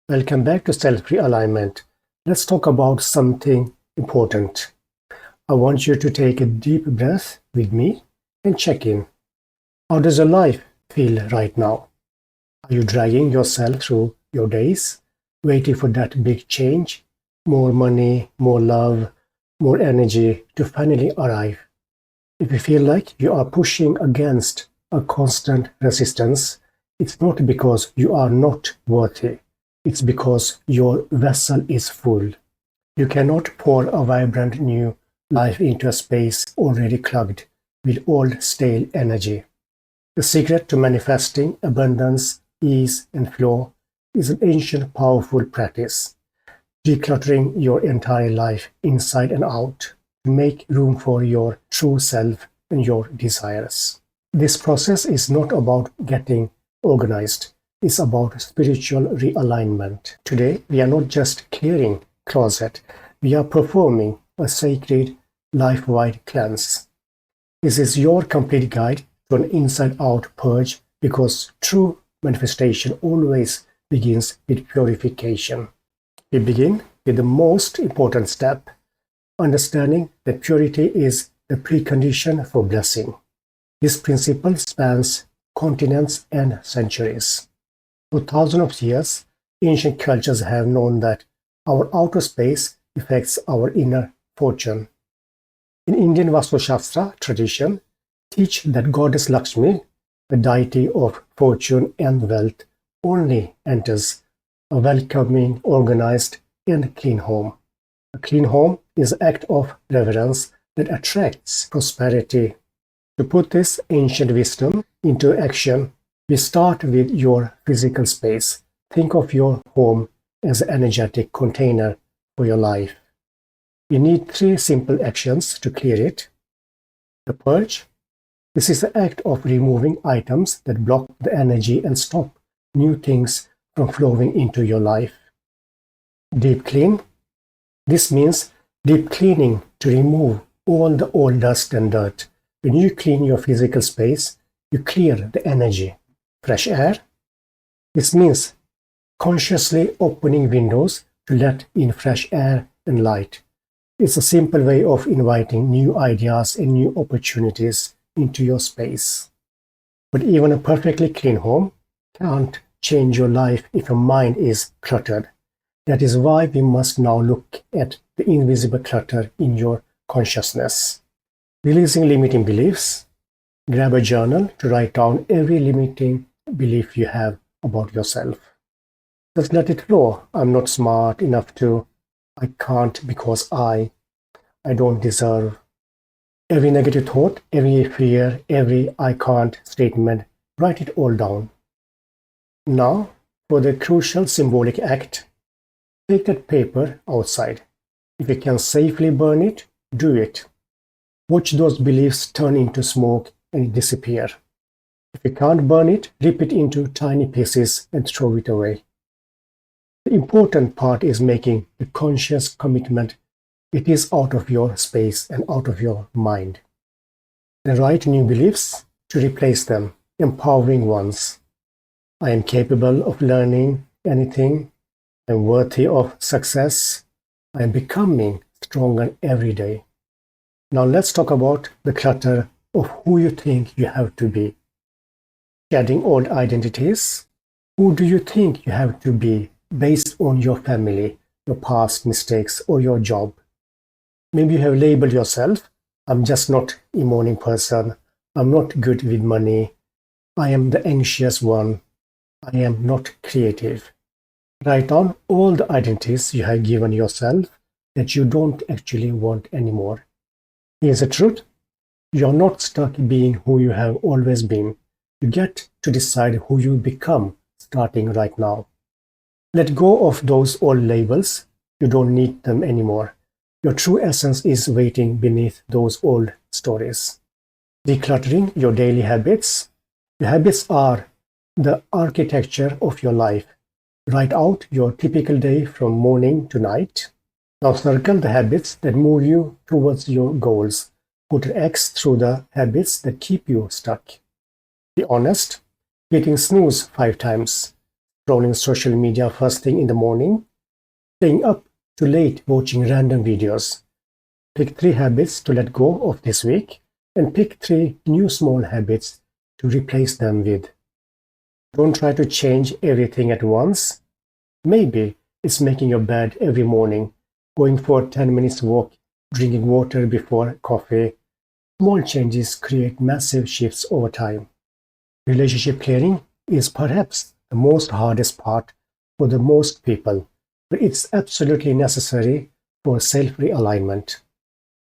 Welcome back to self-realignment. Let's talk about something important. I want you to take a deep breath with me and check in. How does your life feel right now? Are you dragging yourself through your days, waiting for that big change? More money, more love, more energy to finally arrive. If you feel like you are pushing against a constant resistance, it's not because you are not worthy. It's because your vessel is full. You cannot pour a vibrant new life into a space already clogged with old stale energy. The secret to manifesting abundance, ease, and flow is an ancient, powerful practice. Decluttering your entire life inside and out to make room for your true self and your desires. This process is not about getting organized. It's about spiritual realignment. Today, we are not just clearing closet, we are performing a sacred life-wide cleanse. This is your complete guide to an inside-out purge because true manifestation always begins with purification. We begin with the most important step, understanding that purity is the precondition for blessing. This principle spans continents and centuries. For thousands of years, ancient cultures have known that our outer space affects our inner fortune. In Indian Vastu tradition, teach that goddess Lakshmi, the deity of fortune and wealth, only enters a welcoming, organized, and clean home. A clean home is an act of reverence that attracts prosperity. To put this ancient wisdom into action, we start with your physical space. Think of your home as an energetic container for your life. You need 3 simple actions to clear it. The purge. This is the act of removing items that block the energy and stop new things from flowing into your life. Deep clean. This means deep cleaning to remove all the old dust and dirt. When you clean your physical space, you clear the energy. Fresh air. This means consciously opening windows to let in fresh air and light. It's a simple way of inviting new ideas and new opportunities into your space. But even a perfectly clean home can't change your life if your mind is cluttered. That is why we must now look at the invisible clutter in your consciousness. Releasing limiting beliefs. Grab a journal to write down every limiting belief you have about yourself. Just let it flow. I'm not smart enough to. I can't because I don't deserve. Every negative thought, every fear, every I can't statement, write it all down. Now, for the crucial symbolic act, take that paper outside. If you can safely burn it, do it. Watch those beliefs turn into smoke and disappear. If you can't burn it, rip it into tiny pieces and throw it away. The important part is making the conscious commitment. It is out of your space and out of your mind. Then write new beliefs to replace them, empowering ones. I am capable of learning anything. I am worthy of success. I am becoming stronger every day. Now let's talk about the clutter of who you think you have to be. Shedding old identities. Who do you think you have to be based on your family, your past mistakes, or your job? Maybe you have labeled yourself, I'm just not a morning person, I'm not good with money, I am the anxious one, I am not creative. Write down all the identities you have given yourself that you don't actually want anymore. Here's the truth. You're not stuck being who you have always been. You get to decide who you become starting right now. Let go of those old labels. You don't need them anymore. Your true essence is waiting beneath those old stories. Decluttering your daily habits. Your habits are the architecture of your life. Write out your typical day from morning to night. Now circle the habits that move you towards your goals. Put an X through the habits that keep you stuck. Be honest. Hitting snooze 5 times. scrolling social media first thing in the morning, staying up too late watching random videos. Pick 3 habits to let go of this week and pick 3 new small habits to replace them with. Don't try to change everything at once. Maybe it's making your bed every morning, going for a 10 minutes walk, drinking water before coffee. Small changes create massive shifts over time. Relationship clearing is perhaps the most hardest part for the most people, but it's absolutely necessary for self-realignment.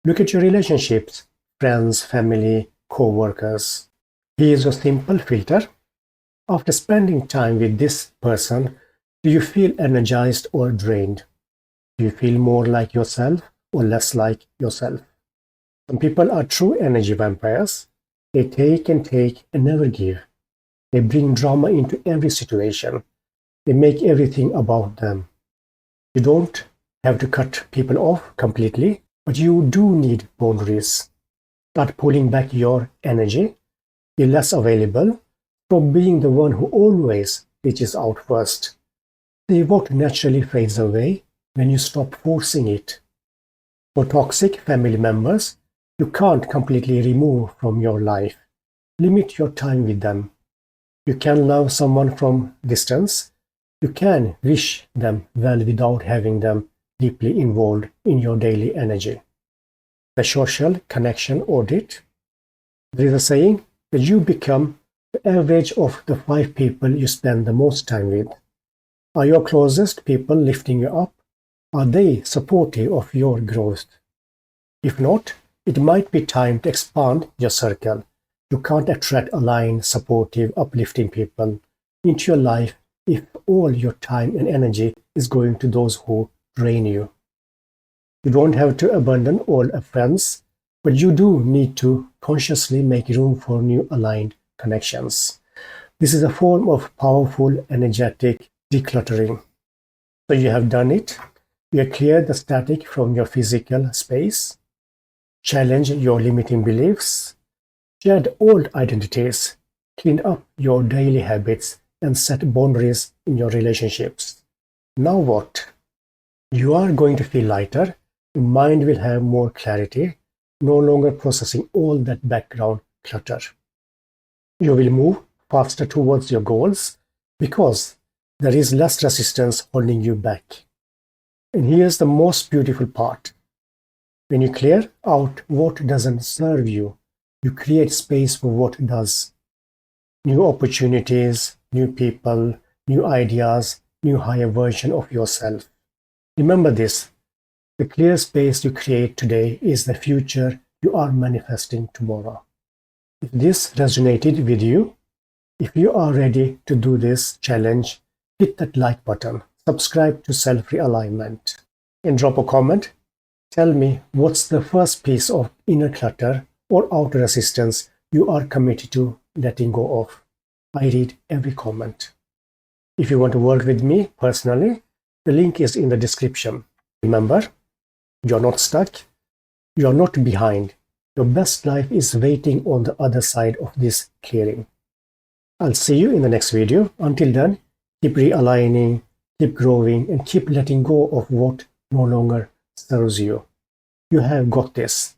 Look at your relationships, friends, family, co-workers. Here's a simple filter. After spending time with this person, do you feel energized or drained? Do you feel more like yourself or less like yourself? Some people are true energy vampires. They take and never give. They bring drama into every situation. They make everything about them. You don't have to cut people off completely, but you do need boundaries. Start pulling back your energy. Be less available. Stop being the one who always reaches out first. See what naturally fades away when you stop forcing it. For toxic family members, you can't completely remove from your life. Limit your time with them. You can love someone from distance. You can wish them well without having them deeply involved in your daily energy. The social connection audit. There is a saying that you become the average of the 5 people you spend the most time with. Are your closest people lifting you up? Are they supportive of your growth? If not, it might be time to expand your circle. You can't attract aligned, supportive, uplifting people into your life if all your time and energy is going to those who drain you. You don't have to abandon all friends, but you do need to consciously make room for new aligned connections. This is a form of powerful, energetic decluttering. So you have done it. You have cleared the static from your physical space. Challenge your limiting beliefs. Shed old identities. Clean up your daily habits and set boundaries in your relationships. Now what? You are going to feel lighter. Your mind will have more clarity, no longer processing all that background clutter. You will move faster towards your goals because there is less resistance holding you back. And here's the most beautiful part. When you clear out what doesn't serve you, you create space for what does. New opportunities, new people, new ideas, new higher version of yourself. Remember this. The clear space you create today is the future you are manifesting tomorrow. If this resonated with you, if you are ready to do this challenge, hit that like button, subscribe to Self-Realignment, and drop a comment. Tell me what's the first piece of inner clutter or outer resistance you are committed to letting go of. I read every comment. If you want to work with me personally, the link is in the description. Remember, you're not stuck. You're not behind. Your best life is waiting on the other side of this clearing. I'll see you in the next video. Until then, keep realigning, keep growing, and keep letting go of what no longer serves you. You have got this.